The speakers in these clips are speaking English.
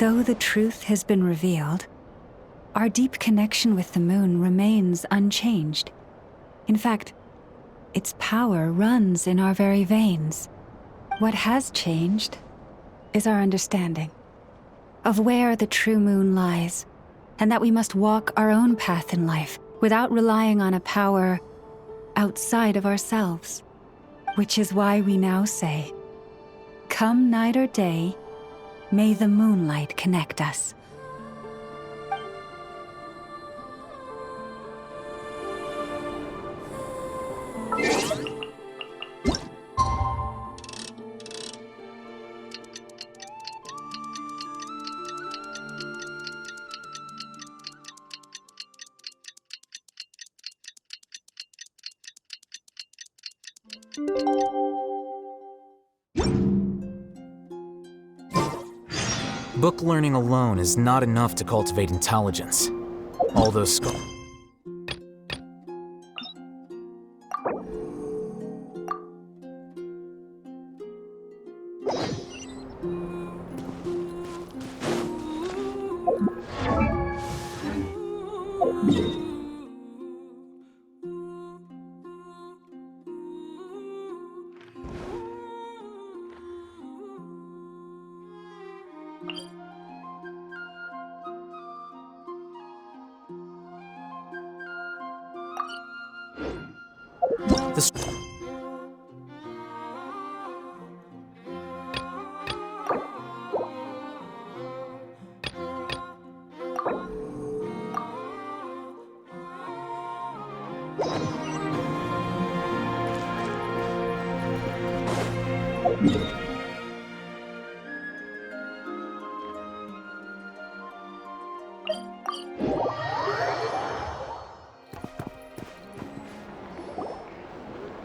Though the truth has been revealed, our deep connection with the moon remains unchanged. In fact, its power runs in our very veins. What has changed is our understanding of where the true moon lies, and that we must walk our own path in life without relying on a power outside of ourselves. Which is why we now say, come night or day, may the moonlight connect us. Book learning alone is not enough to cultivate intelligence. All those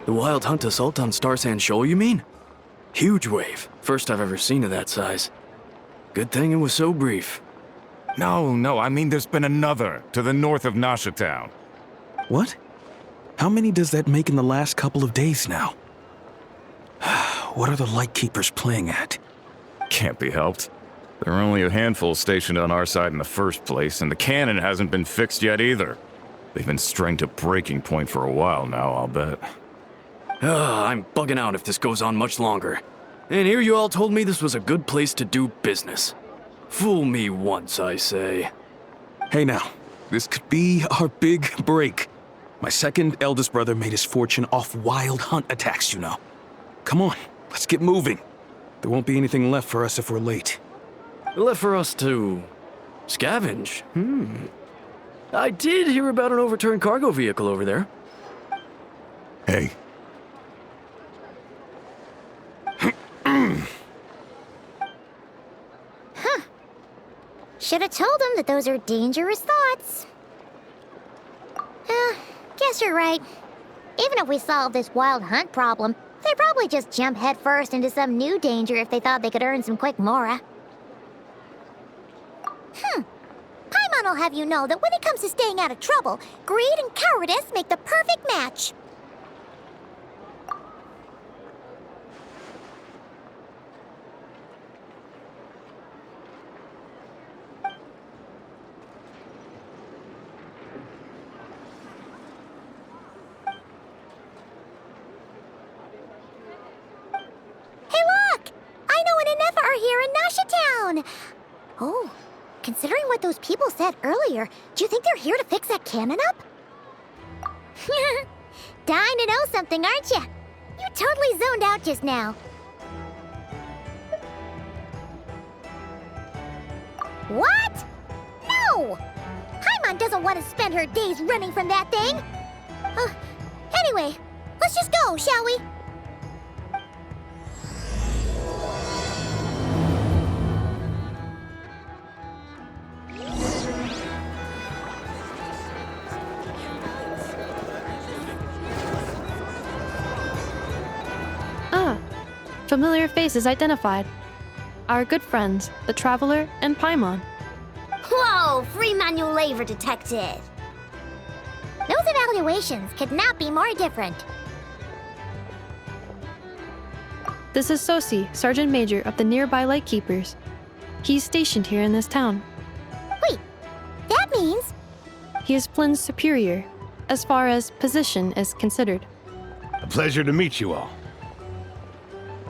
The wild hunt assault on Star Sand Shoal, you mean? Huge wave. First I've ever seen of that size. Good thing it was so brief. No, I mean there's been another to the north of Nasha Town. What? How many does that make in the last couple of days now? What are the Lightkeepers playing at? Can't be helped. There are only a handful stationed on our side in the first place, and the cannon hasn't been fixed yet either. They've been strained to breaking point for a while now, I'll bet. I'm bugging out if this goes on much longer. And here you all told me this was a good place to do business. Fool me once, I say. Hey now, this could be our big break. My second eldest brother made his fortune off wild hunt attacks, you know. Come on, let's get moving. There won't be anything left for us if we're late. Left for us to scavenge? I did hear about an overturned cargo vehicle over there. Hey. Should have told him that those are dangerous thoughts. Guess you're right. Even if we solve this wild hunt problem, they'd probably just jump headfirst into some new danger if they thought they could earn some quick mora. Paimon will have you know that when it comes to staying out of trouble, greed and cowardice make the perfect match. Oh, considering what those people said earlier, do you think they're here to fix that cannon up? Dying to know something, aren't you? You totally zoned out just now. What? No! Paimon doesn't want to spend her days running from that thing. Anyway, let's just go, shall we? Familiar faces identified. Our good friends, the Traveler and Paimon. Whoa, free manual labor detected. Those evaluations could not be more different. This is Sosi, Sergeant Major of the nearby Lightkeepers. He's stationed here in this town. Wait, that means... He is Flynn's superior, as far as position is considered. A pleasure to meet you all.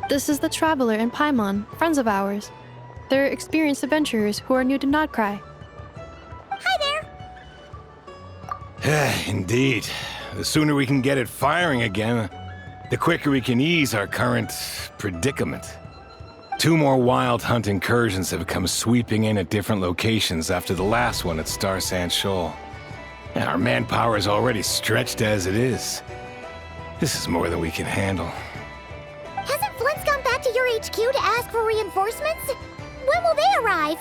This is the Traveler and Paimon, friends of ours. They're experienced adventurers who are new to Nodcry. Hi there! Indeed. The sooner we can get it firing again, the quicker we can ease our current predicament. 2 more wild hunt incursions have come sweeping in at different locations after the last one at Star Sand Shoal. And our manpower is already stretched as it is. This is more than we can handle. Hasn't Flint's gone back to your HQ to ask for reinforcements? When will they arrive?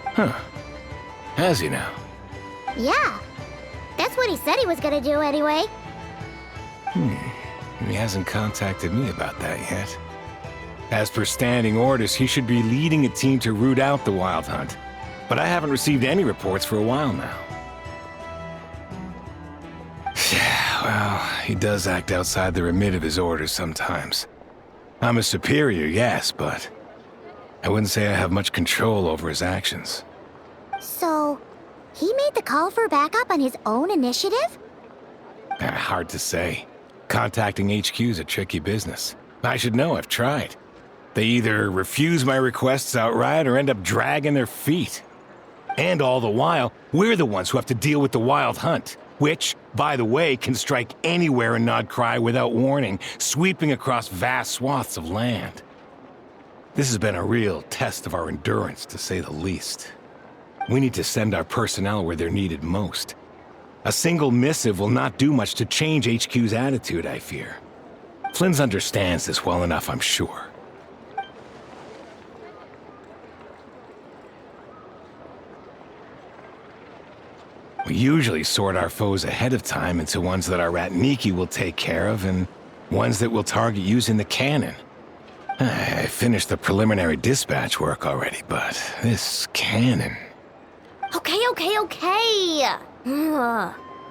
Huh. Has he now? Yeah. That's what he said he was gonna do anyway. He hasn't contacted me about that yet. As per standing orders, he should be leading a team to root out the wild hunt. But I haven't received any reports for a while now. Well, he does act outside the remit of his orders sometimes. I'm a superior, yes, but I wouldn't say I have much control over his actions. So, he made the call for backup on his own initiative? Hard to say. Contacting HQ's a tricky business. I should know, I've tried. They either refuse my requests outright or end up dragging their feet. And all the while, we're the ones who have to deal with the wild hunt, which, by the way, can strike anywhere in Nodcry without warning, sweeping across vast swaths of land. This has been a real test of our endurance, to say the least. We need to send our personnel where they're needed most. A single missive will not do much to change HQ's attitude, I fear. Flynn's understands this well enough, I'm sure. We usually sort our foes ahead of time into ones that our Ratniki will take care of and ones that we'll target using the cannon. I finished the preliminary dispatch work already, but this cannon... Okay.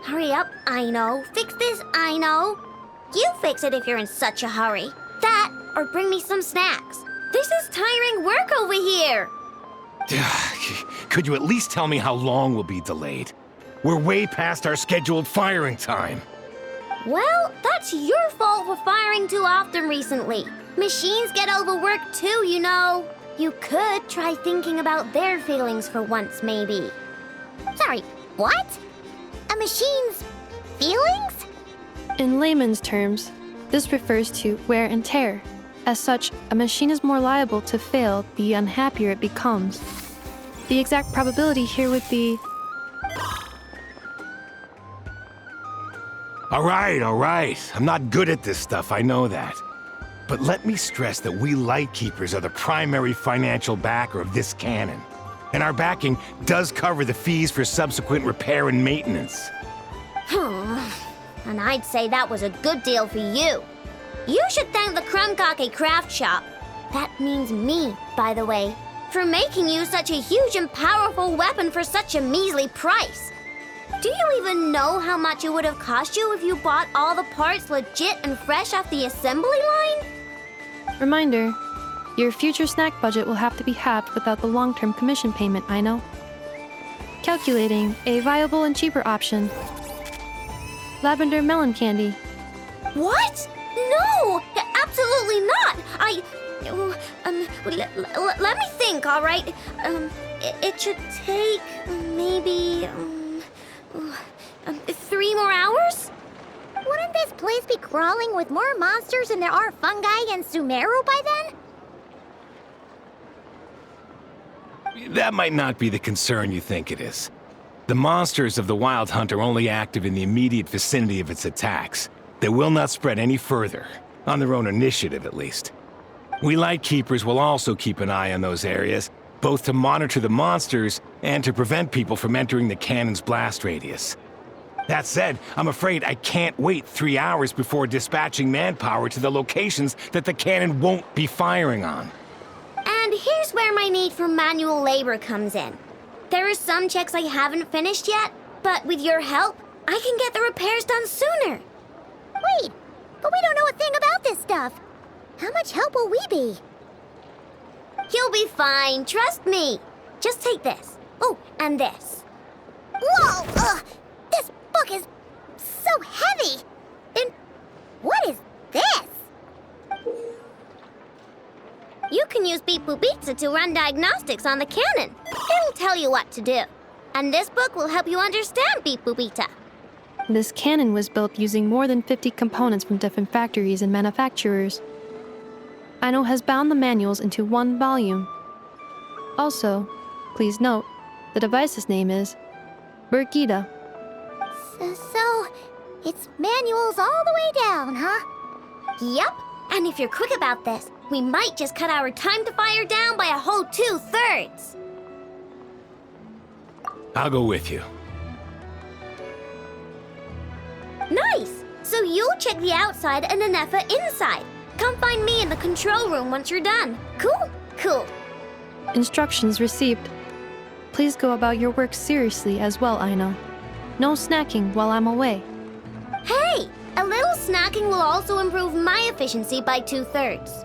Hurry up, I know. Fix this, I know. You fix it if you're in such a hurry. That, or bring me some snacks. This is tiring work over here. Could you at least tell me how long we'll be delayed? We're way past our scheduled firing time. Well, that's your fault for firing too often recently. Machines get overworked too, you know. You could try thinking about their feelings for once, maybe. Sorry, what? A machine's feelings? In layman's terms, this refers to wear and tear. As such, a machine is more liable to fail the unhappier it becomes. The exact probability here would be... All right. I'm not good at this stuff, I know that. But let me stress that we Lightkeepers are the primary financial backer of this cannon. And our backing does cover the fees for subsequent repair and maintenance. And I'd say that was a good deal for you. You should thank the Krumkake Craft Shop. That means me, by the way, for making you such a huge and powerful weapon for such a measly price. Do you even know how much it would have cost you if you bought all the parts legit and fresh off the assembly line? Reminder, your future snack budget will have to be halved without the long-term commission payment, I know. Calculating a viable and cheaper option. Lavender melon candy. What? No! Absolutely not! Let me think, all right? It should take maybe 3 more hours? Wouldn't this place be crawling with more monsters than there are fungi in Sumeru by then? That might not be the concern you think it is. The monsters of the Wild Hunt are only active in the immediate vicinity of its attacks. They will not spread any further, on their own initiative at least. We Lightkeepers will also keep an eye on those areas, both to monitor the monsters and to prevent people from entering the cannon's blast radius. That said, I'm afraid I can't wait 3 hours before dispatching manpower to the locations that the cannon won't be firing on. And here's where my need for manual labor comes in. There are some checks I haven't finished yet, but with your help, I can get the repairs done sooner. Wait, but we don't know a thing about this stuff. How much help will we be? You'll be fine, trust me. Just take this. Oh, and this. Whoa! This book is so heavy. And what is this? You can use Beep Boop Pizza to run diagnostics on the cannon. It'll tell you what to do. And this book will help you understand Beep Boop Pizza. This cannon was built using more than 50 components from different factories and manufacturers. Aino has bound the manuals into one volume. Also, please note, the device's name is Birgitta. So, it's manuals all the way down, huh? Yep. And if you're quick about this, we might just cut our time to fire down by a whole 2/3. I'll go with you. Nice! So you'll check the outside and Anefa inside. Come find me in the control room once you're done. Cool? Cool. Instructions received. Please go about your work seriously as well, Aino. No snacking while I'm away. Hey! A little snacking will also improve my efficiency by 2/3.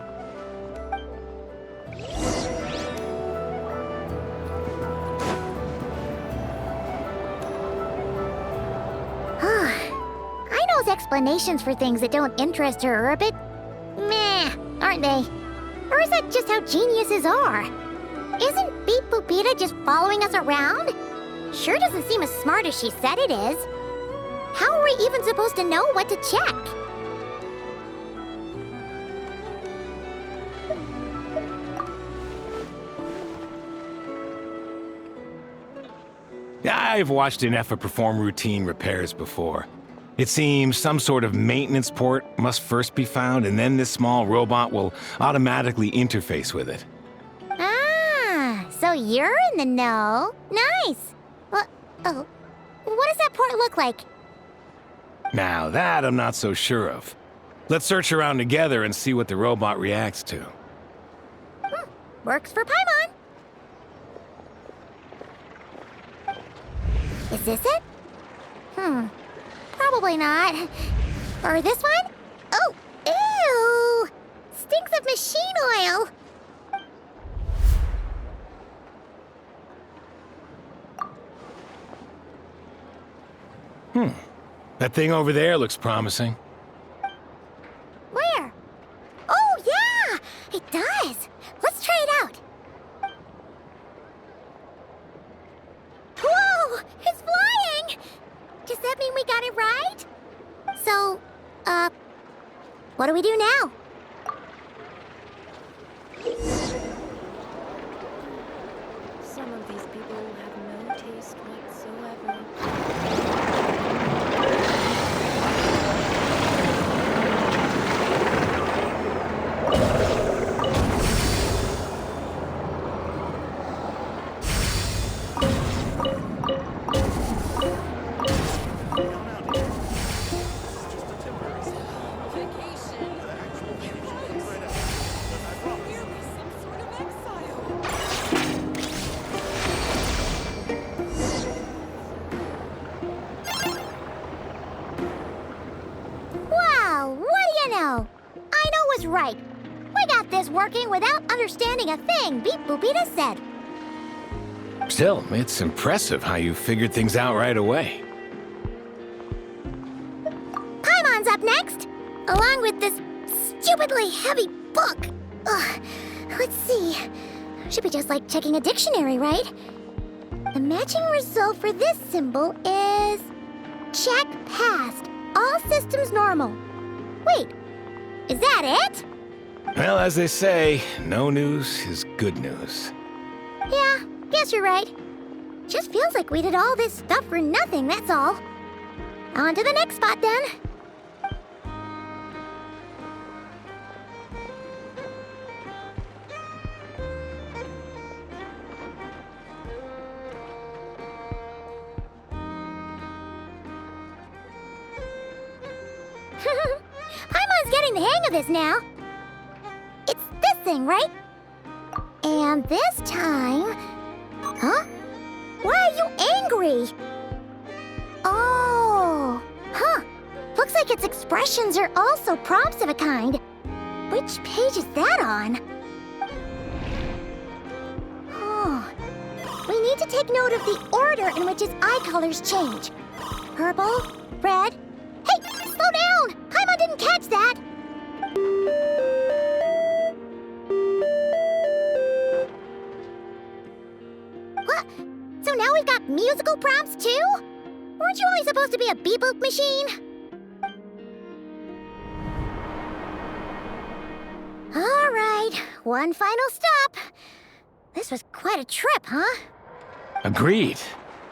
Aino's explanations for things that don't interest her are a bit meh, aren't they? Or is that just how geniuses are? Isn't Beep Boop Pizza just following us around? Sure doesn't seem as smart as she said it is. How are we even supposed to know what to check? I've watched Anefa perform routine repairs before. It seems some sort of maintenance port must first be found, and then this small robot will automatically interface with it. Ah, so you're in the know. Nice. What does that port look like? Now that I'm not so sure of. Let's search around together and see what the robot reacts to. Works for Paimon. Is this it? Probably not. Or this one? Oh, ew! Stinks of machine oil. That thing over there looks promising. Where? Oh, yeah! It does. Let's try it out. Whoa! It's flying! Does that mean we got it right? So, what do we do now? Some of these people have no taste whatsoever. Right. We got this working without understanding a thing Beep Boop Pizza said. Still, it's impressive how you figured things out right away. Paimon's up next, along with this stupidly heavy book. Ugh. Let's see. Should be just like checking a dictionary, right? The matching result for this symbol is... check passed. All systems normal. Wait, is that it? Well, as they say, no news is good news. Yeah, guess you're right. Just feels like we did all this stuff for nothing, that's all. On to the next spot, then. Paimon's getting the hang of this now. It's this thing, right? And this time... Huh? Why are you angry? Oh... Huh. Looks like its expressions are also prompts of a kind. Which page is that on? need to take note of the order in which its eye colors change. Purple, red... Hey, slow down! Paimon didn't catch that! What? So now we've got musical prompts too? Weren't you only supposed to be a beep-boop machine? All right, one final stop. This was quite a trip, huh? Agreed.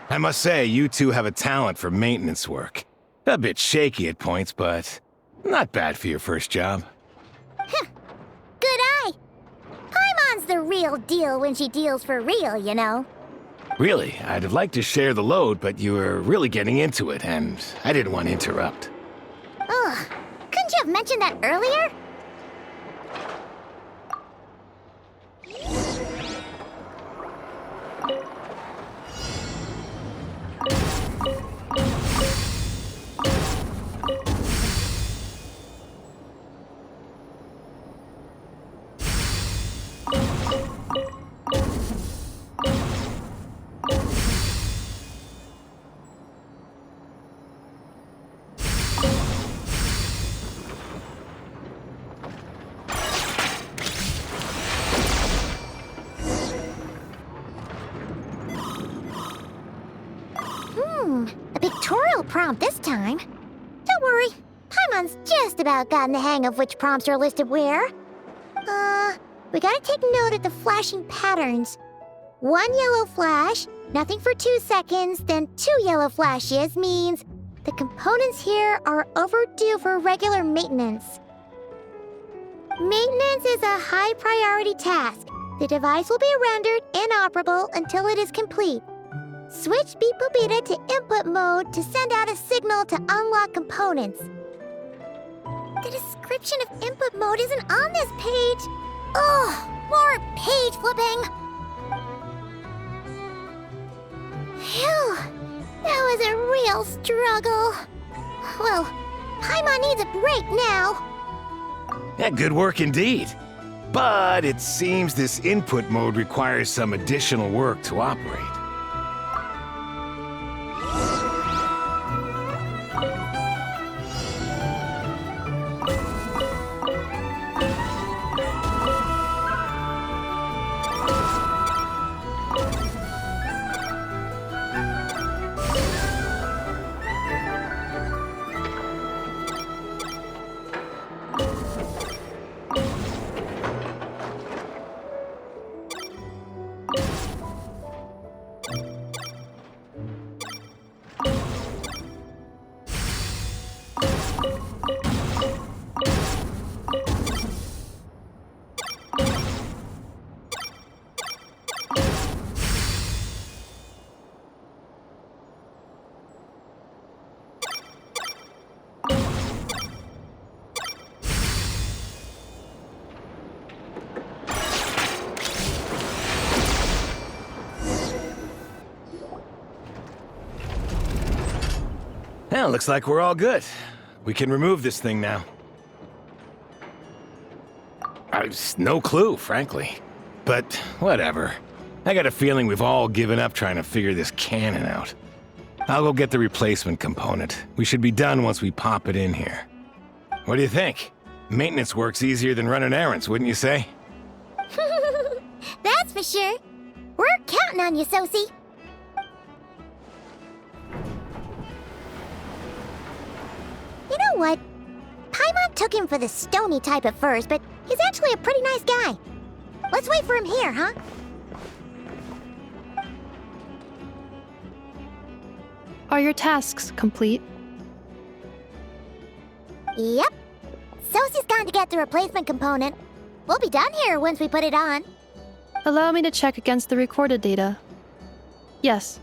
I must say, you two have a talent for maintenance work. A bit shaky at points, but not bad for your first job. Good eye. Paimon's the real deal when she deals for real, you know. Really, I'd have liked to share the load, but you were really getting into it, and I didn't want to interrupt. Ugh, couldn't you have mentioned that earlier? A pictorial prompt this time. Don't worry, Paimon's just about gotten the hang of which prompts are listed where. We gotta take note of the flashing patterns. 1 yellow flash, nothing for 2 seconds, then 2 yellow flashes means the components here are overdue for regular maintenance. Maintenance is a high priority task. The device will be rendered inoperable until it is complete. Switch Beep-Boop-Beta to input mode to send out a signal to unlock components. The description of input mode isn't on this page. Ugh, more page flipping. Phew, that was a real struggle. Well, Paimon needs a break now. Yeah, good work indeed. But it seems this input mode requires some additional work to operate. Well, looks like we're all good. We can remove this thing now. I've no clue, frankly. But whatever. I got a feeling we've all given up trying to figure this cannon out. I'll go get the replacement component. We should be done once we pop it in here. What do you think? Maintenance work's easier than running errands, wouldn't you say? That's for sure. We're counting on you, Sosie. You know what? Paimon took him for the stony type at first, but he's actually a pretty nice guy. Let's wait for him here, huh? Are your tasks complete? Yep. Sosie's gone to get the replacement component. We'll be done here once we put it on. Allow me to check against the recorded data. Yes.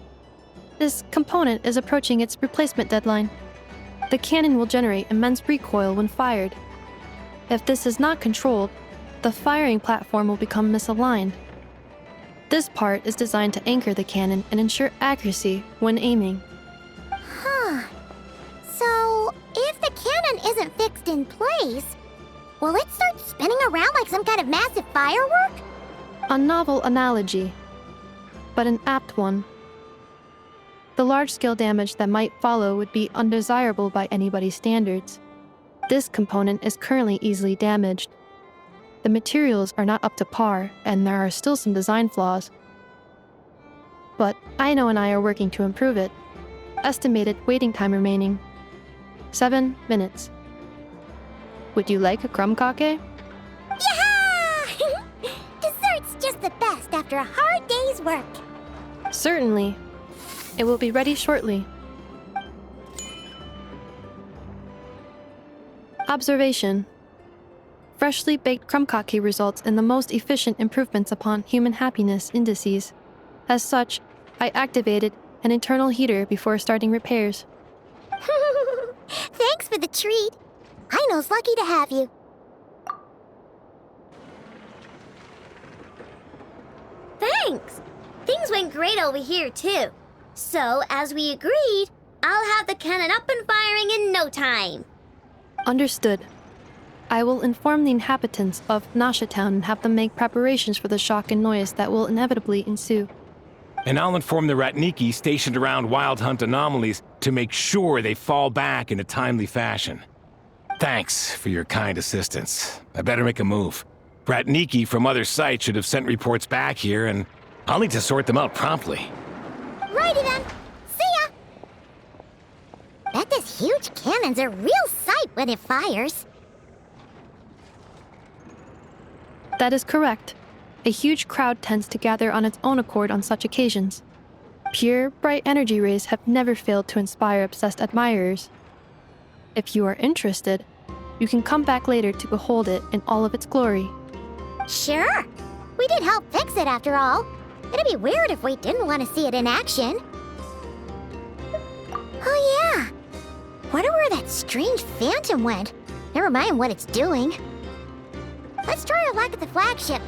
This component is approaching its replacement deadline. The cannon will generate immense recoil when fired. If this is not controlled, the firing platform will become misaligned. This part is designed to anchor the cannon and ensure accuracy when aiming. Huh. So, if the cannon isn't fixed in place, will it start spinning around like some kind of massive firework? A novel analogy. but an apt one. The large-scale damage that might follow would be undesirable by anybody's standards. This component is currently easily damaged. The materials are not up to par, and there are still some design flaws. But Aino and I are working to improve it. Estimated waiting time remaining: 7 minutes. Would you like a crumb kake? Yeah! Dessert's just the best after a hard day's work. Certainly. It will be ready shortly. Observation. Freshly baked crumb kake results in the most efficient improvements upon human happiness indices. As such, I activated an internal heater before starting repairs. Thanks for the treat. Aino's lucky to have you. Thanks. Things went great over here, too. So, as we agreed, I'll have the cannon up and firing in no time. Understood. I will inform the inhabitants of Nasha Town and have them make preparations for the shock and noise that will inevitably ensue. And I'll inform the Ratniki stationed around Wild Hunt anomalies to make sure they fall back in a timely fashion. Thanks for your kind assistance. I better make a move. Ratniki from other sites should have sent reports back here, and I'll need to sort them out promptly. Righty then. See ya! Bet this huge cannon's a real sight when it fires. That is correct. A huge crowd tends to gather on its own accord on such occasions. Pure, bright energy rays have never failed to inspire obsessed admirers. If you are interested, you can come back later to behold it in all of its glory. Sure. We did help fix it after all. It'd be weird if we didn't want to see it in action. Oh yeah. Wonder where that strange phantom went. Never mind what it's doing. Let's try our luck at the flagship.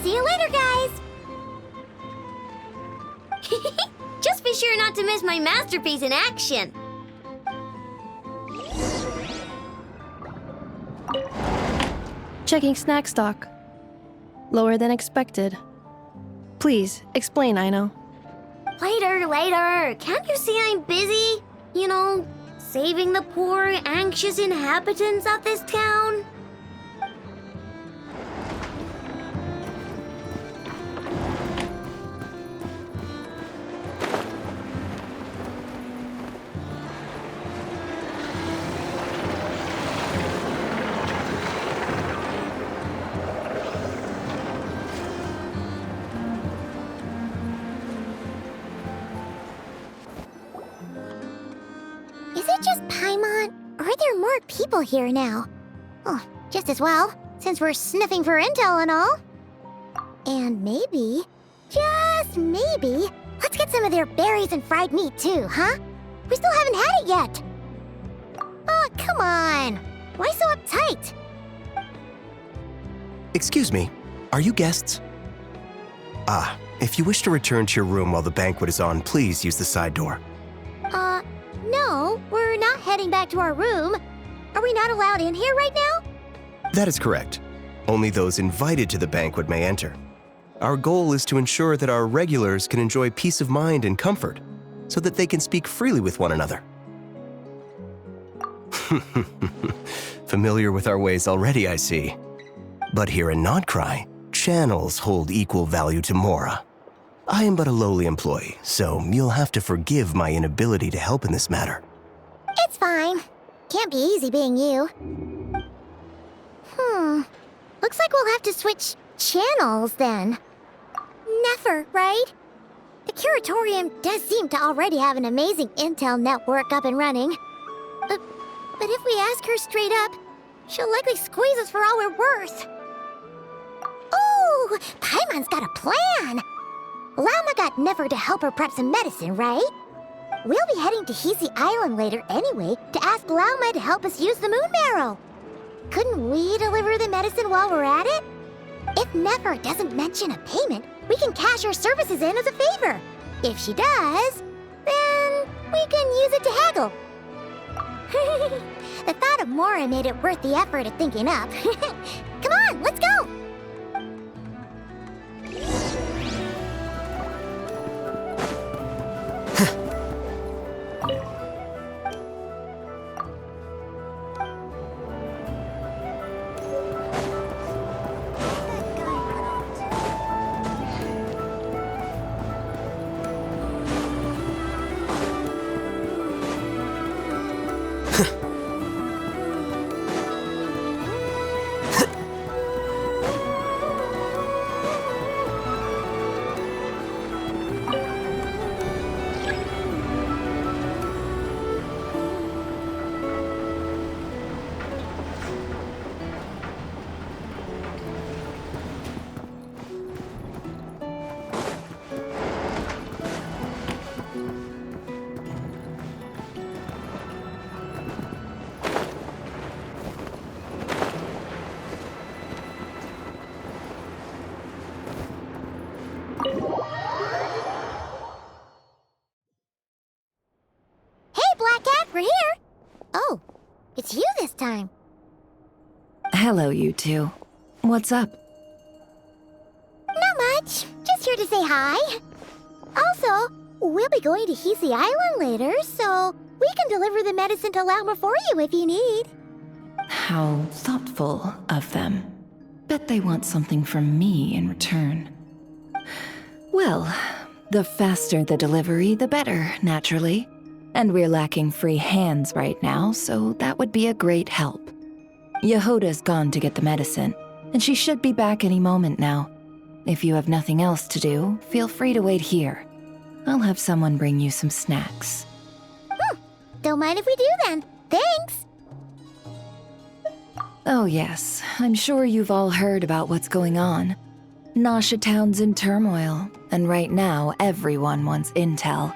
See you later, guys! Just be sure not to miss my masterpiece in action. Checking snack stock. Lower than expected. Please, explain, Aino. Later. Can't you see I'm busy? You know, saving the poor, anxious inhabitants of this town? Are there more people here now? Oh, just as well, since we're sniffing for intel and all. And maybe, just maybe, let's get some of their berries and fried meat too, huh? We still haven't had it yet. Oh, come on. Why so uptight? Excuse me, are you guests? If you wish to return to your room while the banquet is on, please use the side door. No, we're not heading back to our room. Are we not allowed in here right now? That is correct. Only those invited to the banquet may enter. Our goal is to ensure that our regulars can enjoy peace of mind and comfort, so that they can speak freely with one another. Familiar with our ways already, I see. But here in Nodcry, channels hold equal value to Mora. I am but a lowly employee, so you'll have to forgive my inability to help in this matter. It's fine. Can't be easy being you. Looks like we'll have to switch channels then. Never, right? The Curatorium does seem to already have an amazing intel network up and running. But if we ask her straight up, she'll likely squeeze us for all we're worth. Ooh, Paimon's got a plan! Lauma got Never to help her prep some medicine, right? We'll be heading to Hisi Island later anyway to ask Lauma to help us use the moon marrow. Couldn't we deliver the medicine while we're at it? If Never doesn't mention a payment, we can cash our services in as a favor. If she does, then we can use it to haggle. The thought of Mora made it worth the effort of thinking up. Come on, let's go! It's you this time. Hello, you two. What's up? Not much. Just here to say hi. Also, we'll be going to Hisi Island later, so we can deliver the medicine to Lauma for you if you need. How thoughtful of them. Bet they want something from me in return. Well, the faster the delivery, the better, naturally. And we're lacking free hands right now, so that would be a great help. Yehoda's gone to get the medicine, and she should be back any moment now. If you have nothing else to do, feel free to wait here. I'll have someone bring you some snacks. Don't mind if we do then. Thanks. Oh yes, I'm sure you've all heard about what's going on. Nasha Town's in turmoil, and right now everyone wants intel.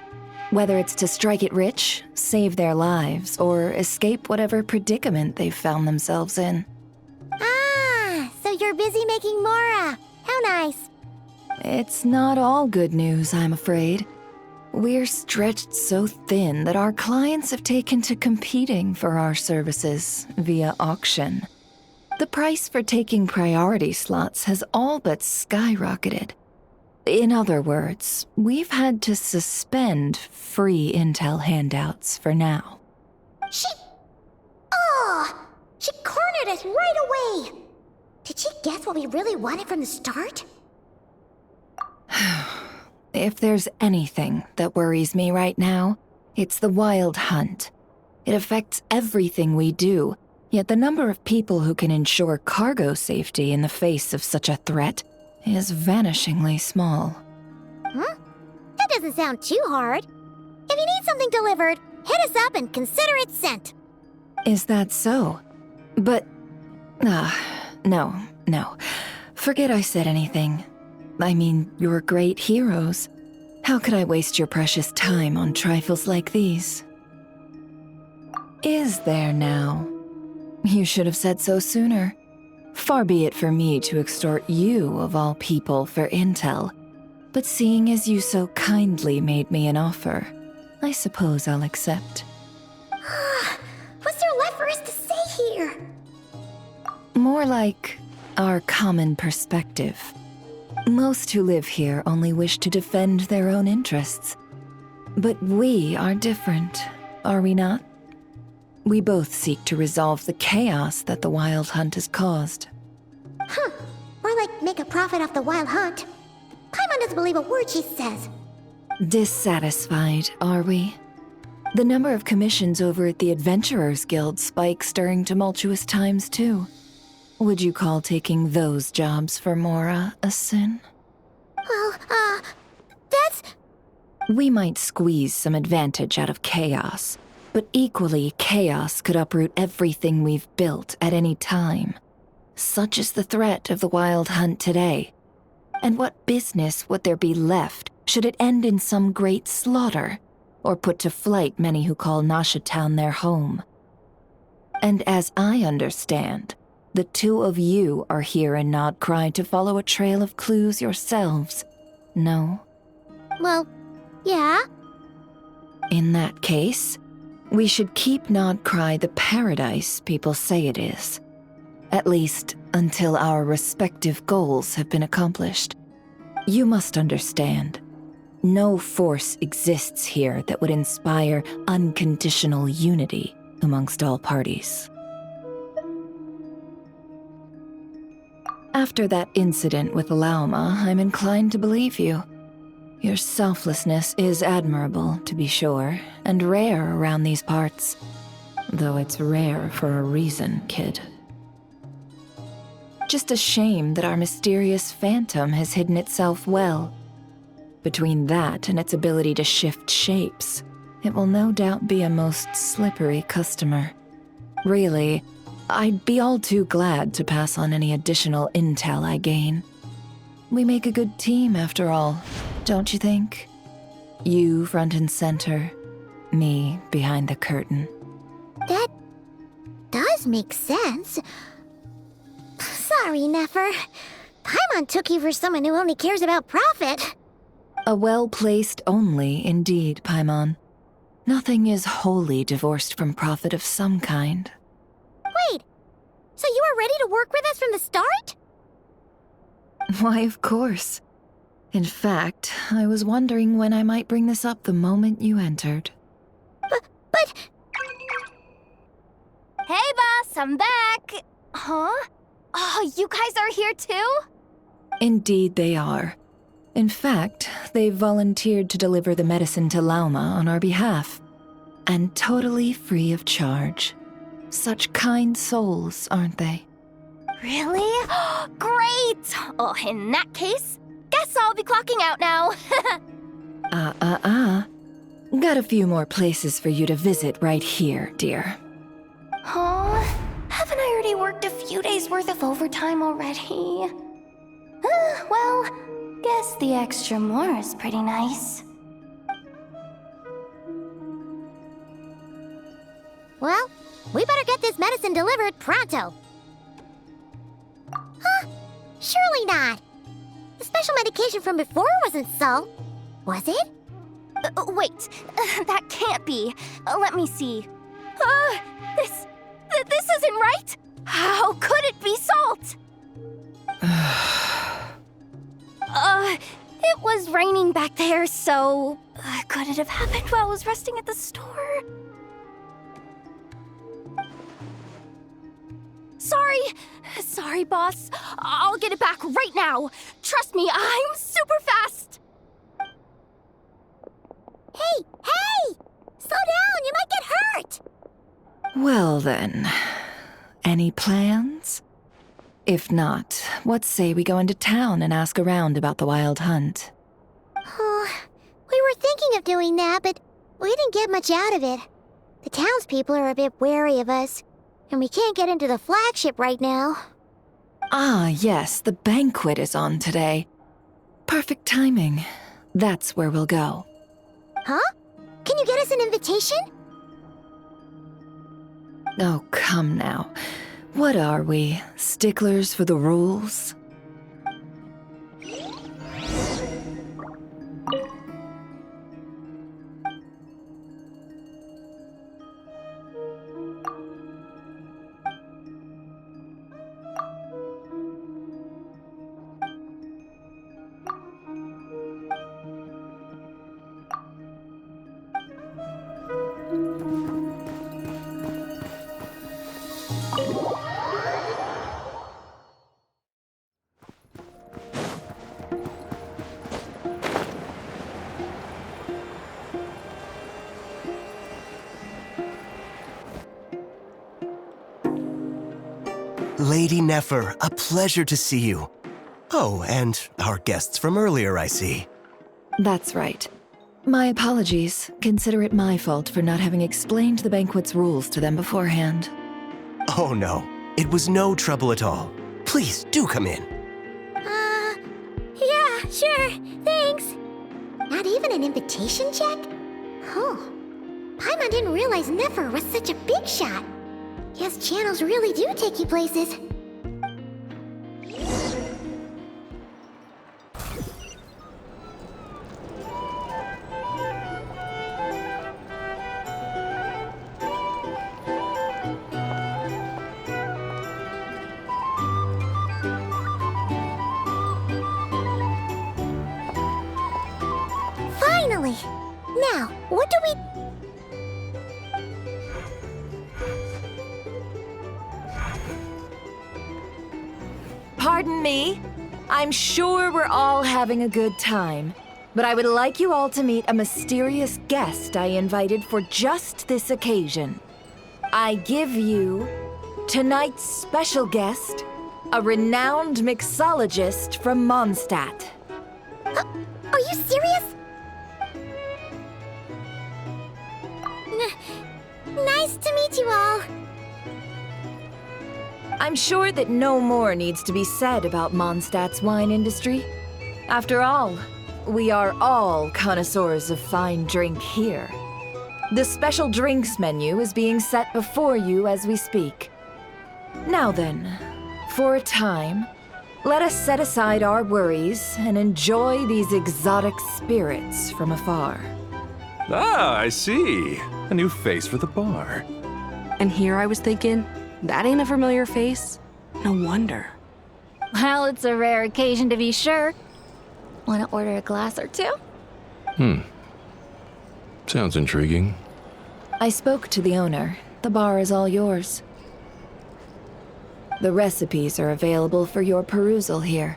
Whether it's to strike it rich, save their lives, or escape whatever predicament they've found themselves in. Ah, so you're busy making Mora. How nice. It's not all good news, I'm afraid. We're stretched so thin that our clients have taken to competing for our services via auction. The price for taking priority slots has all but skyrocketed. In other words, we've had to suspend free intel handouts for now. She cornered us right away. Did she guess what we really wanted from the start? If there's anything that worries me right now, it's the Wild Hunt. It affects everything we do, yet the number of people who can ensure cargo safety in the face of such a threat is vanishingly small. That doesn't sound too hard. If you need something delivered, hit us up and consider it sent. Is that so? But... no. Forget I said anything. I mean, you're great heroes. How could I waste your precious time on trifles like these? Is there now? You should have said so sooner. Far be it for me to extort you, of all people, for intel. But seeing as you so kindly made me an offer, I suppose I'll accept. What's there left for us to say here? More like our common perspective. Most who live here only wish to defend their own interests. But we are different, are we not? We both seek to resolve the chaos that the Wild Hunt has caused. More like make a profit off the Wild Hunt. Paimon doesn't believe a word she says. Dissatisfied, are we? The number of commissions over at the Adventurers Guild spikes during tumultuous times, too. Would you call taking those jobs for Mora a sin? Well, that's... We might squeeze some advantage out of chaos, but equally, chaos could uproot everything we've built at any time. Such is the threat of the Wild Hunt today. And what business would there be left should it end in some great slaughter, or put to flight many who call Nasha Town their home? And as I understand, the two of you are here in Nodcry to follow a trail of clues yourselves, no? Well, yeah. In that case, we should keep Nodcry the paradise people say it is. At least until our respective goals have been accomplished. You must understand, no force exists here that would inspire unconditional unity amongst all parties. After that incident with Lauma, I'm inclined to believe you. Your selflessness is admirable, to be sure, and rare around these parts. Though it's rare for a reason, kid. Just a shame that our mysterious phantom has hidden itself well. Between that and its ability to shift shapes, it will no doubt be a most slippery customer. Really, I'd be all too glad to pass on any additional intel I gain. We make a good team, after all, don't you think? You front and center, me behind the curtain. That does make sense. Sorry, Nefer. Paimon took you for someone who only cares about profit. A well-placed only, indeed, Paimon. Nothing is wholly divorced from profit of some kind. So you were ready to work with us from the start? Why, of course. In fact, I was wondering when I might bring this up the moment you entered. But... Hey, boss, I'm back! Huh? Oh, you guys are here too? Indeed they are. In fact, they've volunteered to deliver the medicine to Lauma on our behalf. And totally free of charge. Such kind souls, aren't they? Really? Great! Oh, in that case, guess I'll be clocking out now. Got a few more places for you to visit right here, dear. Huh? Haven't I already worked a few days worth of overtime already? Well, guess the extra more is pretty nice. Well, we better get this medicine delivered pronto. Huh? Surely not. The special medication from before wasn't so. Was it? Wait, that can't be. Let me see. This isn't right. How could it be salt? It was raining back there, so could it have happened while I was resting at the store? Sorry, boss. I'll get it back right now. Trust me, I'm super fast. Hey! Slow down, you might get hurt! Well then, any plans? If not, what say we go into town and ask around about the wild hunt? We were thinking of doing that, but we didn't get much out of it. The townspeople are a bit wary of us, and we can't get into the flagship right now. Ah, yes, the banquet is on today. Perfect timing. That's where we'll go. Huh? Can you get us an invitation? Oh, come now. What are we, sticklers for the rules? Lady Nefer, a pleasure to see you. Oh, and our guests from earlier, I see. That's right. My apologies. Consider it my fault for not having explained the banquet's rules to them beforehand. Oh no, it was no trouble at all. Please, do come in. Yeah, sure, thanks. Not even an invitation check? Oh, Paimon didn't realize Nefer was such a big shot. Guess channels really do take you places. Finally! Now, what do we... Pardon me? I'm sure we're all having a good time, but I would like you all to meet a mysterious guest I invited for just this occasion. I give you tonight's special guest, a renowned mixologist from Mondstadt. Are you serious? Nice to meet you all. I'm sure that no more needs to be said about Mondstadt's wine industry. After all, we are all connoisseurs of fine drink here. The special drinks menu is being set before you as we speak. Now then, for a time, let us set aside our worries and enjoy these exotic spirits from afar. Ah, I see. A new face for the bar. And here I was thinking, That ain't a familiar face. No wonder. Well, it's a rare occasion to be sure. Want to order a glass or two? Sounds intriguing. I spoke to the owner. The bar is all yours. The recipes are available for your perusal here.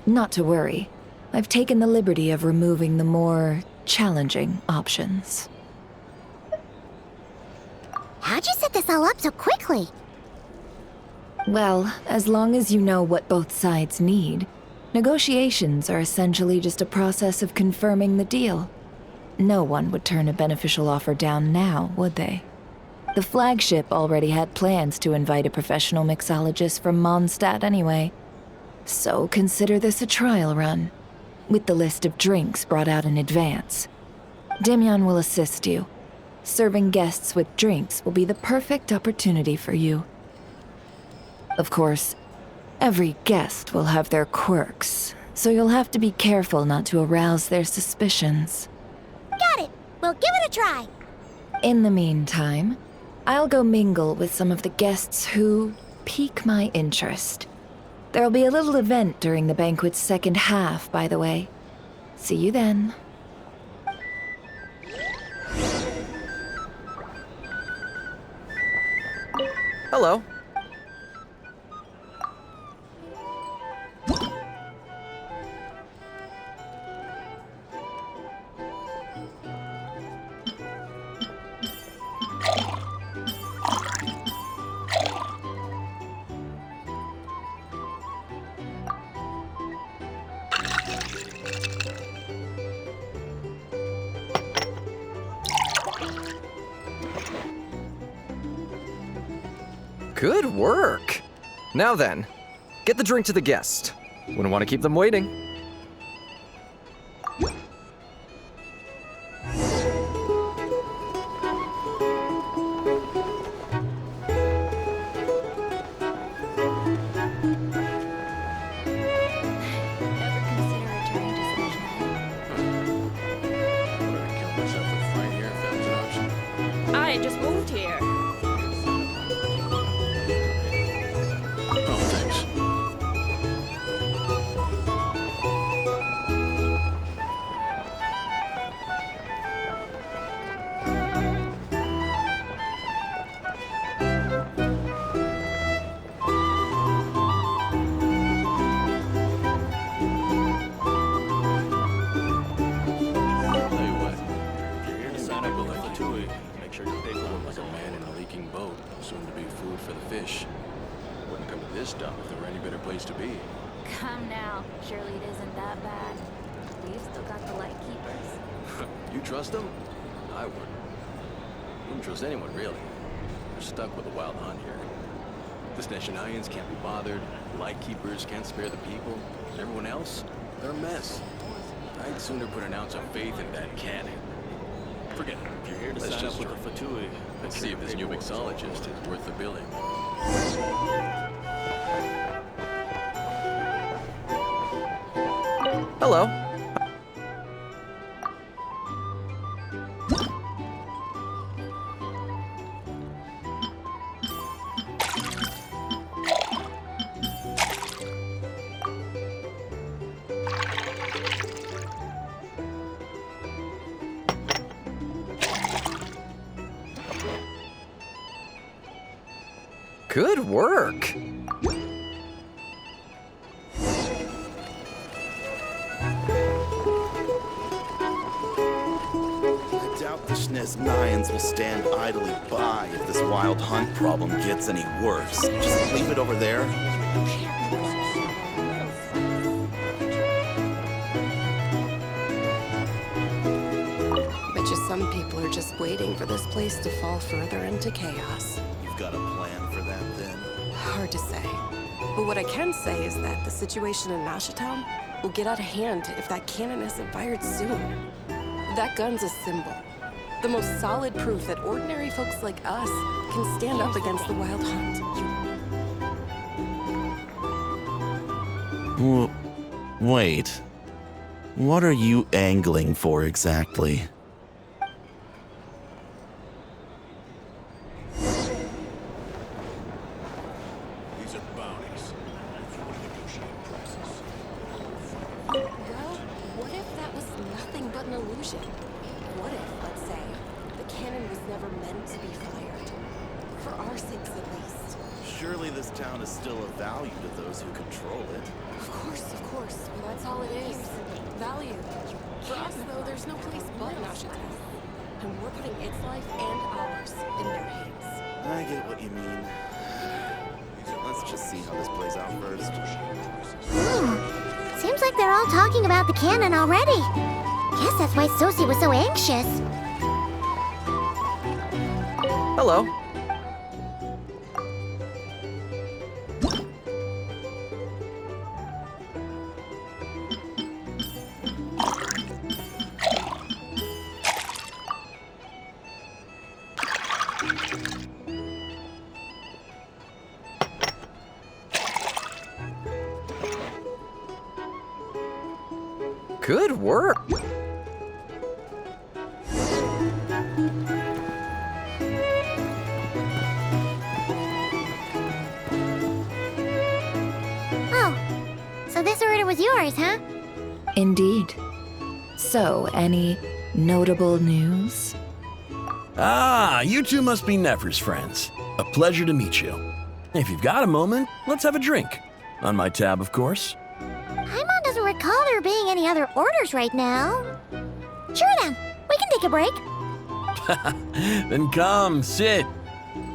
Not to worry. I've taken the liberty of removing the more challenging options. How'd you set this all up so quickly? Well, as long as you know what both sides need, negotiations are essentially just a process of confirming the deal. No one would turn a beneficial offer down now, would they? The flagship already had plans to invite a professional mixologist from Mondstadt anyway. So consider this a trial run, with the list of drinks brought out in advance. Demyon will assist you. Serving guests with drinks will be the perfect opportunity for you. Of course, every guest will have their quirks, so you'll have to be careful not to arouse their suspicions. Got it. We'll give it a try. In the meantime, I'll go mingle with some of the guests who pique my interest. There'll be a little event during the banquet's second half, by the way. See you then. Hello. Good work! Now then, get the drink to the guest. Wouldn't want to keep them waiting. I just moved here. Oh, thanks. Tell you what, if you're here to sign up with like a TUI, make sure you pay for it like a man in a leaking boat, soon to be food for the fish. Wouldn't come to this dump if there were any better place to be. Come now. Surely it isn't that bad. We've still got the light keepers. You trust them? I wouldn't. Wouldn't trust anyone, really. We're stuck with a wild hunt here. The Sneshanians can't be bothered, Lightkeepers can't spare the people, and everyone else, they're a mess. I'd sooner put an ounce of faith in that cannon. Forget it. If you're here to sign up with the Fatui, let's see if this new mixologist is worth the billing. Hello. Good work. I doubt the Sneznians will stand idly by if this wild hunt problem gets any worse. Just leave it over there. Bet you some people are just waiting for this place to fall further into chaos. You've got a plan for that, then? Hard to say. But what I can say is that the situation in Nashatown will get out of hand if that cannon isn't fired soon. That gun's a symbol. The most solid proof that ordinary folks like us can stand up against the Wild Hunt. Wait. What are you angling for exactly? illusion. What if, let's say, the cannon was never meant to be fired? For our sakes, at least. Surely this town is still of value to those who control it. Of course, of course. Well, that's all it is. Value. For us, though, there's no place but Nashitel. And we're putting its life and ours in their hands. I get what you mean. Let's just see how this plays out first. Seems like they're all talking about the cannon already. Guess that's why Sosie was so anxious. Hello. Good work. Oh, so this order was yours, huh? Indeed. So, any notable news? Ah, you two must be Nefer's friends. A pleasure to meet you. If you've got a moment, let's have a drink. On my tab, of course. Paimon doesn't recall there being any other orders right now. Sure then, we can take a break. Then come, sit.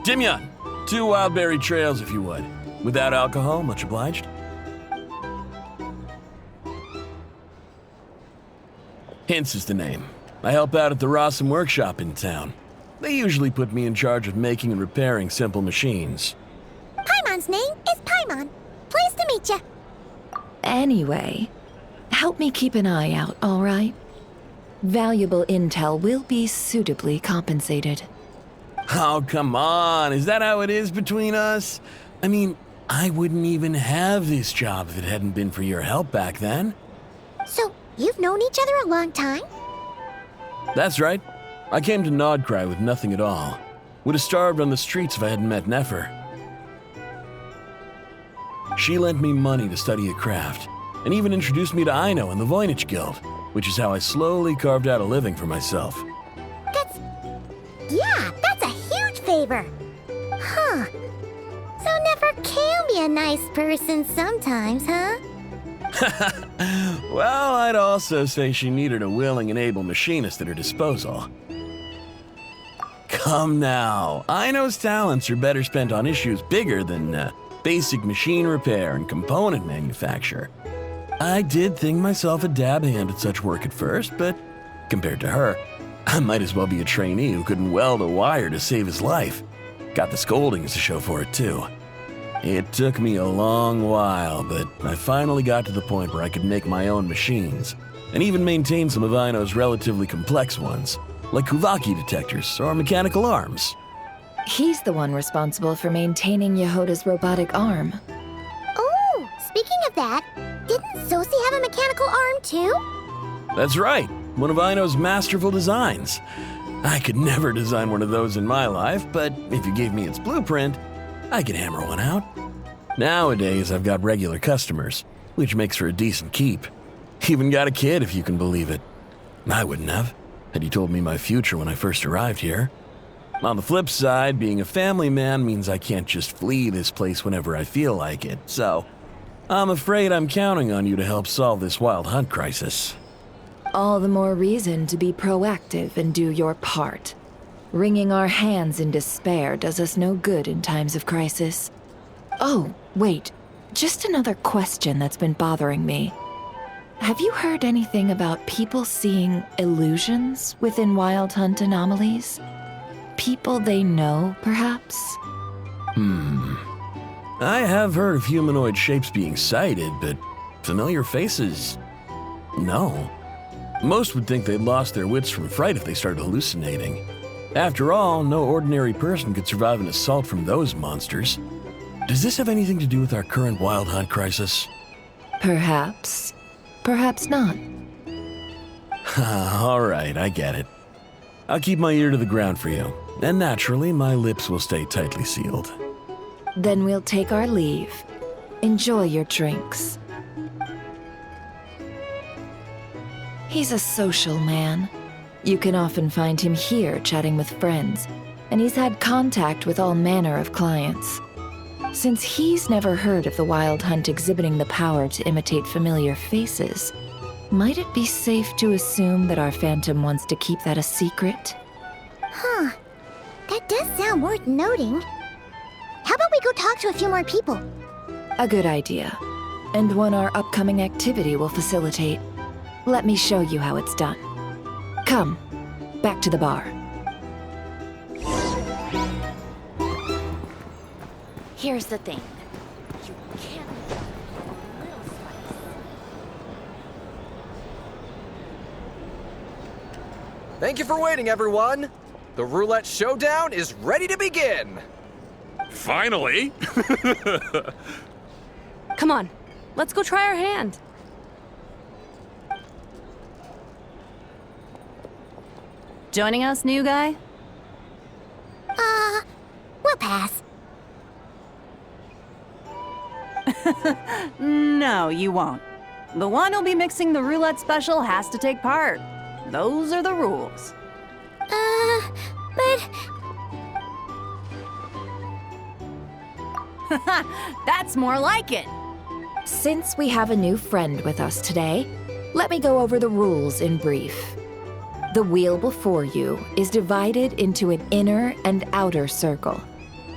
Dimyon, 2 wildberry trails if you would. Without alcohol, much obliged. Hints is the name. I help out at the Rossum workshop in town. They usually put me in charge of making and repairing simple machines. Paimon's name is Paimon. Pleased to meet you. Anyway, help me keep an eye out, all right? Valuable intel will be suitably compensated. Oh, come on. Is that how it is between us? I mean, I wouldn't even have this job if it hadn't been for your help back then. So, you've known each other a long time? That's right. I came to Nodcry with nothing at all. Would have starved on the streets if I hadn't met Nefer. She lent me money to study a craft, and even introduced me to Aino and the Voynich Guild, which is how I slowly carved out a living for myself. That's a huge favor. Huh. So Nefer can be a nice person sometimes, huh? Well, I'd also say she needed a willing and able machinist at her disposal. Come now, Aino's talents are better spent on issues bigger than basic machine repair and component manufacture. I did think myself a dab hand at such work at first, but compared to her, I might as well be a trainee who couldn't weld a wire to save his life. Got the scoldings to show for it, too. It took me a long while, but I finally got to the point where I could make my own machines, and even maintain some of Aino's relatively complex ones, like Kuvaki detectors or mechanical arms. He's the one responsible for maintaining Yehoda's robotic arm. Oh, speaking of that, didn't Sosie have a mechanical arm too? That's right, one of Aino's masterful designs. I could never design one of those in my life, but if you gave me its blueprint, I could hammer one out. Nowadays, I've got regular customers, which makes for a decent keep. Even got a kid, if you can believe it. I wouldn't have, had you told me my future when I first arrived here. On the flip side, being a family man means I can't just flee this place whenever I feel like it, so I'm afraid I'm counting on you to help solve this wild hunt crisis. All the more reason to be proactive and do your part. Wringing our hands in despair does us no good in times of crisis. Oh, wait. Just another question that's been bothering me. Have you heard anything about people seeing illusions within Wild Hunt anomalies? People they know, perhaps? I have heard of humanoid shapes being sighted, but familiar faces? No. Most would think they'd lost their wits from fright if they started hallucinating. After all, no ordinary person could survive an assault from those monsters. Does this have anything to do with our current Wild Hunt crisis? Perhaps. Perhaps not. All right, I get it. I'll keep my ear to the ground for you, and naturally, my lips will stay tightly sealed. Then we'll take our leave. Enjoy your drinks. He's a social man. You can often find him here chatting with friends, and he's had contact with all manner of clients. Since he's never heard of the Wild Hunt exhibiting the power to imitate familiar faces, might it be safe to assume that our Phantom wants to keep that a secret? Huh. That does sound worth noting. How about we go talk to a few more people? A good idea, and one our upcoming activity will facilitate. Let me show you how it's done. Come, back to the bar. Here's the thing. You can't leave a little spice. Thank you for waiting, everyone. The roulette showdown is ready to begin. Finally! Come on, let's go try our hand. Joining us, new guy? We'll pass. No, you won't. The one who'll be mixing the roulette special has to take part. Those are the rules. But... That's more like it. Since we have a new friend with us today, let me go over the rules in brief. The wheel before you is divided into an inner and outer circle.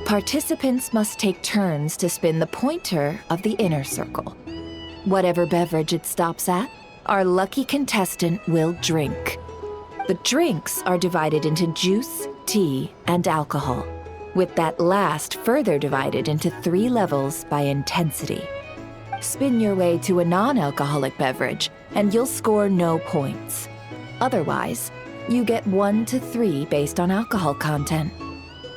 Participants must take turns to spin the pointer of the inner circle. Whatever beverage it stops at, our lucky contestant will drink. The drinks are divided into juice, tea, and alcohol, with that last further divided into 3 levels by intensity. Spin your way to a non-alcoholic beverage, and you'll score no points. Otherwise, you get 1 to 3 based on alcohol content.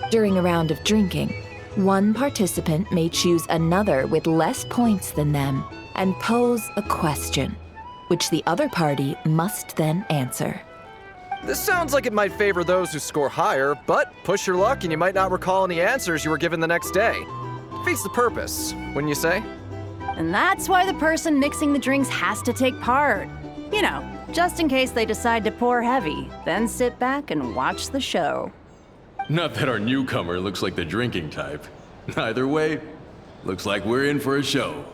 During a round of drinking, one participant may choose another with less points than them and pose a question, which the other party must then answer. This sounds like it might favor those who score higher, but push your luck and you might not recall any answers you were given the next day. Defeats the purpose, wouldn't you say? And that's why the person mixing the drinks has to take part. You know, just in case they decide to pour heavy, then sit back and watch the show. Not that our newcomer looks like the drinking type. Either way, looks like we're in for a show.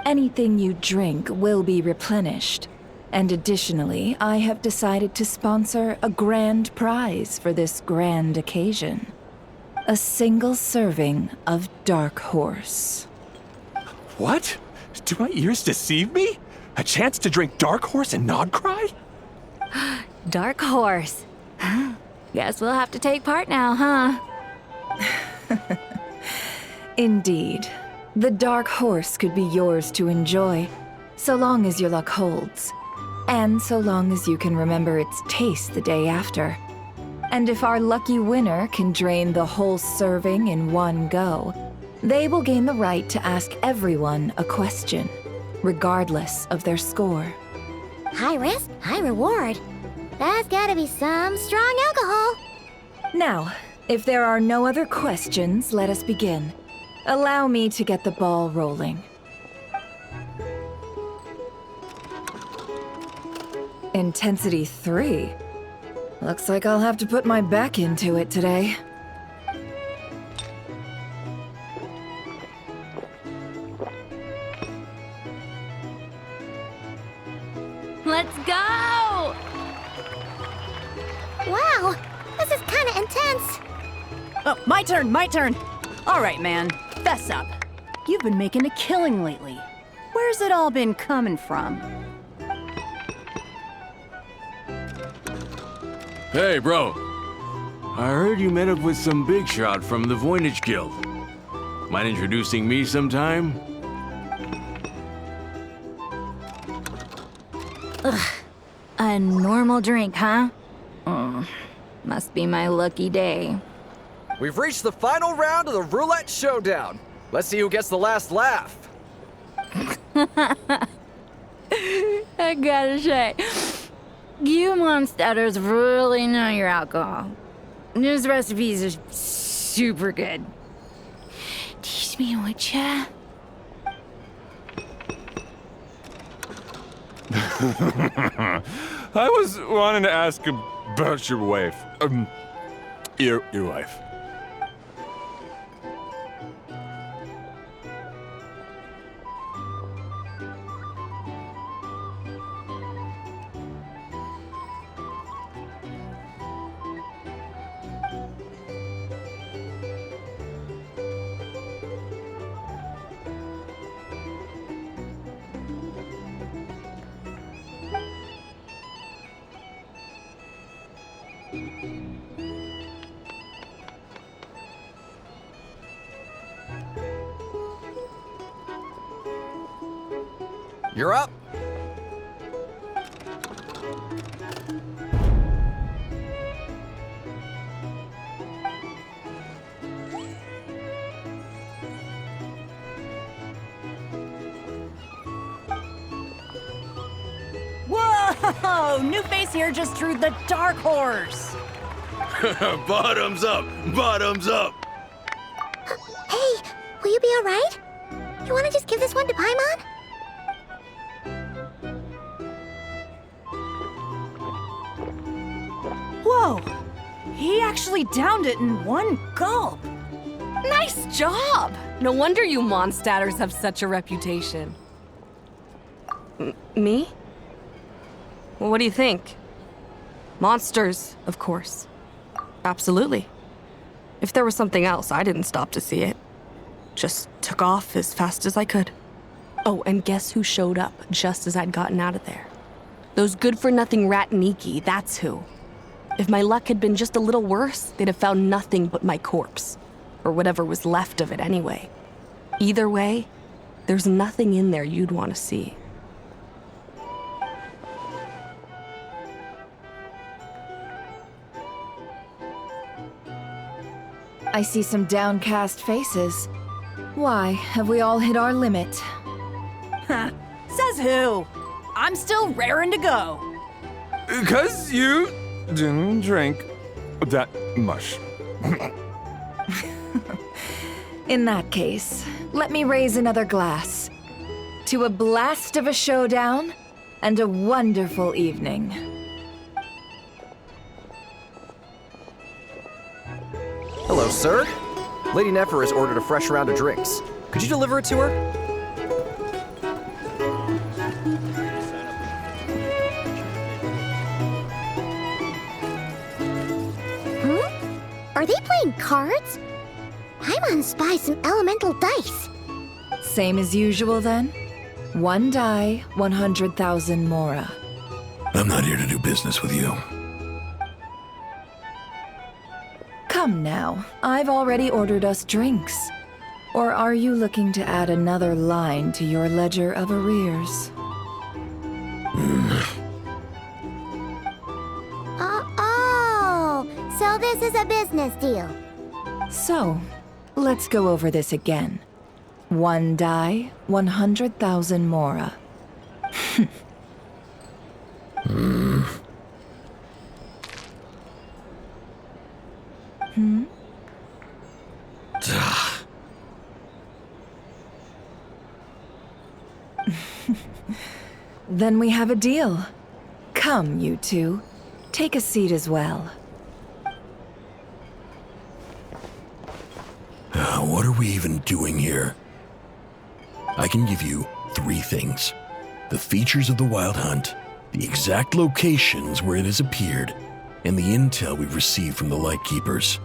Anything you drink will be replenished. And additionally, I have decided to sponsor a grand prize for this grand occasion. A single serving of Dark Horse. What? Do my ears deceive me? A chance to drink Dark Horse and not cry? Dark Horse. Guess we'll have to take part now, huh? Indeed. The Dark Horse could be yours to enjoy, so long as your luck holds. And so long as you can remember its taste the day after. And if our lucky winner can drain the whole serving in one go, they will gain the right to ask everyone a question, regardless of their score. High risk, high reward. That's gotta be some strong alcohol. Now, if there are no other questions, let us begin. Allow me to get the ball rolling. Intensity 3. Looks like I'll have to put my back into it today. Let's go! Wow, this is kinda intense. Oh, my turn, my turn. All right, man, fess up. You've been making a killing lately. Where's it all been coming from? Hey, bro. I heard you met up with some big shot from the Voynich Guild. Mind introducing me sometime? Ugh, a normal drink, huh? Must be my lucky day. We've reached the final round of the roulette showdown. Let's see who gets the last laugh. I gotta say, you Mondstatters really know your alcohol. These recipes are super good. Teach me, would ya? I was wanting to ask about your wife. Your wife. You're up. Whoa! New face here just drew the dark horse. Bottoms up! Bottoms up! Hey, will you be alright? You wanna just give this one to Paimon? Whoa! He actually downed it in one gulp. Nice job! No wonder you Mondstadters have such a reputation. Me? Well, what do you think? Monsters, of course. Absolutely. If there was something else, I didn't stop to see it. Just took off as fast as I could. Oh, and guess who showed up just as I'd gotten out of there? Those good-for-nothing Rataniki, that's who. If my luck had been just a little worse, they'd have found nothing but my corpse. Or whatever was left of it anyway. Either way, there's nothing in there you'd want to see. I see some downcast faces. Why, have we all hit our limit? Ha! Says who? I'm still raring to go. 'Cause you didn't drink that much. In that case, let me raise another glass. To a blast of a showdown and a wonderful evening. Hello, sir. Lady Nefer has ordered a fresh round of drinks. Could you deliver it to her? Are they playing cards? Paimon spies some elemental dice. Same as usual then? One die, 100,000 mora. I'm not here to do business with you. Come now, I've already ordered us drinks. Or are you looking to add another line to your ledger of arrears? Oh, so this is a business deal. So, let's go over this again. One die, 100,000 mora. Then we have a deal. Come, you two. Take a seat as well. What are we even doing here? I can give you 3 things. The features of the Wild Hunt, the exact locations where it has appeared, and the intel we've received from the Lightkeepers.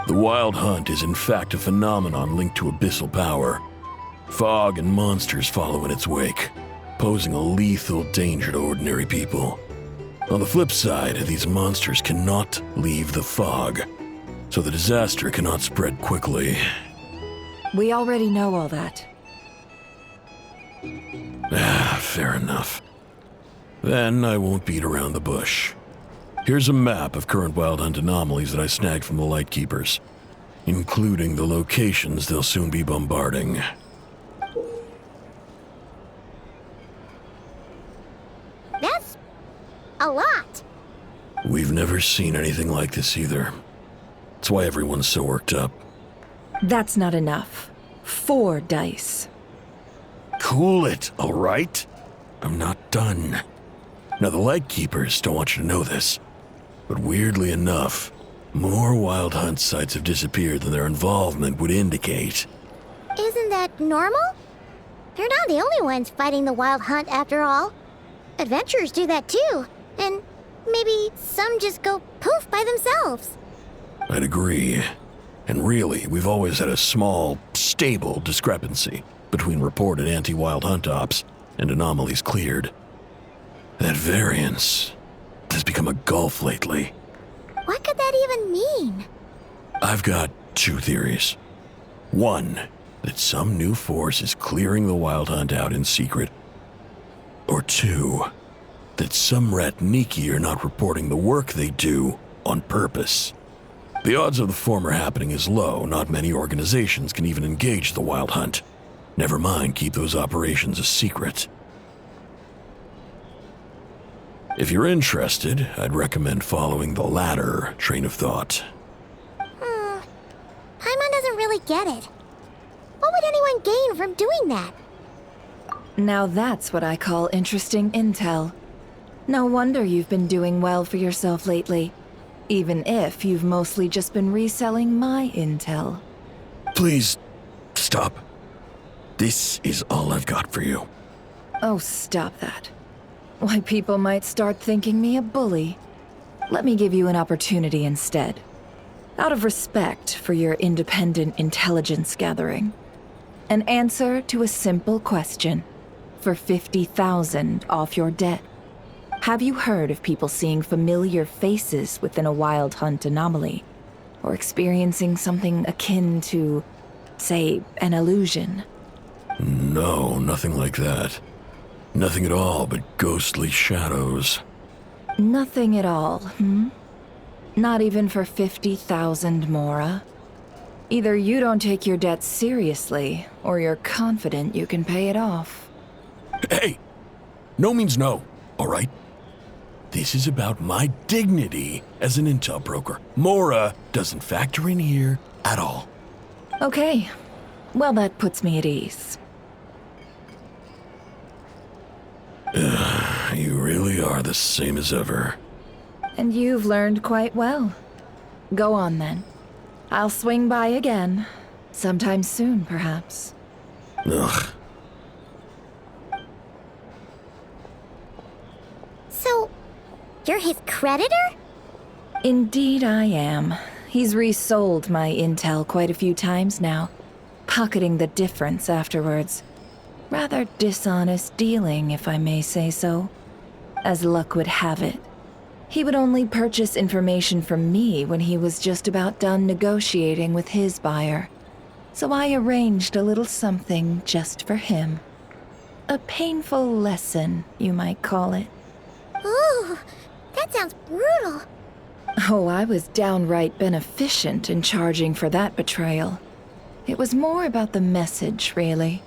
The Wild Hunt is in fact a phenomenon linked to abyssal power. Fog and monsters follow in its wake, posing a lethal danger to ordinary people. On the flip side, these monsters cannot leave the fog, so the disaster cannot spread quickly. We already know all that. Fair enough. Then I won't beat around the bush. Here's a map of current Wild Hunt anomalies that I snagged from the Lightkeepers, including the locations they'll soon be bombarding. That's a lot. We've never seen anything like this either. That's why everyone's so worked up. That's not enough. 4 dice. Cool it, all right? I'm not done. Now, the Lightkeepers don't want you to know this, but weirdly enough, more Wild Hunt sites have disappeared than their involvement would indicate. Isn't that normal? They're not the only ones fighting the Wild Hunt after all. Adventurers do that too, and maybe some just go poof by themselves. I'd agree. And really, we've always had a small, stable discrepancy between reported anti-Wild Hunt ops and anomalies cleared. That variance has become a gulf lately. What could that even mean? I've got two theories. One, that some new force is clearing the Wild Hunt out in secret. Or two, that some Ratniki are not reporting the work they do on purpose. The odds of the former happening is low. Not many organizations can even engage the Wild Hunt. Never mind keep those operations a secret. If you're interested, I'd recommend following the latter train of thought. Paimon doesn't really get it. What would anyone gain from doing that? Now that's what I call interesting intel. No wonder you've been doing well for yourself lately. Even if you've mostly just been reselling my intel. Please, stop. This is all I've got for you. Oh, stop that. Why, people might start thinking me a bully. Let me give you an opportunity instead. Out of respect for your independent intelligence gathering. An answer to a simple question. For 50,000 off your debt. Have you heard of people seeing familiar faces within a Wild Hunt anomaly? Or experiencing something akin to, say, an illusion? No, nothing like that. Nothing at all but ghostly shadows. Nothing at all, Not even for 50,000 Mora? Either you don't take your debt seriously, or you're confident you can pay it off. Hey! No means no, all right? This is about my dignity as an intel broker. Mora doesn't factor in here at all. Okay. Well, that puts me at ease. You really are the same as ever. And you've learned quite well. Go on, then. I'll swing by again. Sometime soon, perhaps. Ugh. So, you're his creditor? Indeed I am. He's resold my intel quite a few times now, pocketing the difference afterwards. Rather dishonest dealing, if I may say so. As luck would have it, he would only purchase information from me when he was just about done negotiating with his buyer. So I arranged a little something just for him. A painful lesson, you might call it. Ooh, that sounds brutal. Oh, I was downright beneficent in charging for that betrayal. It was more about the message, really.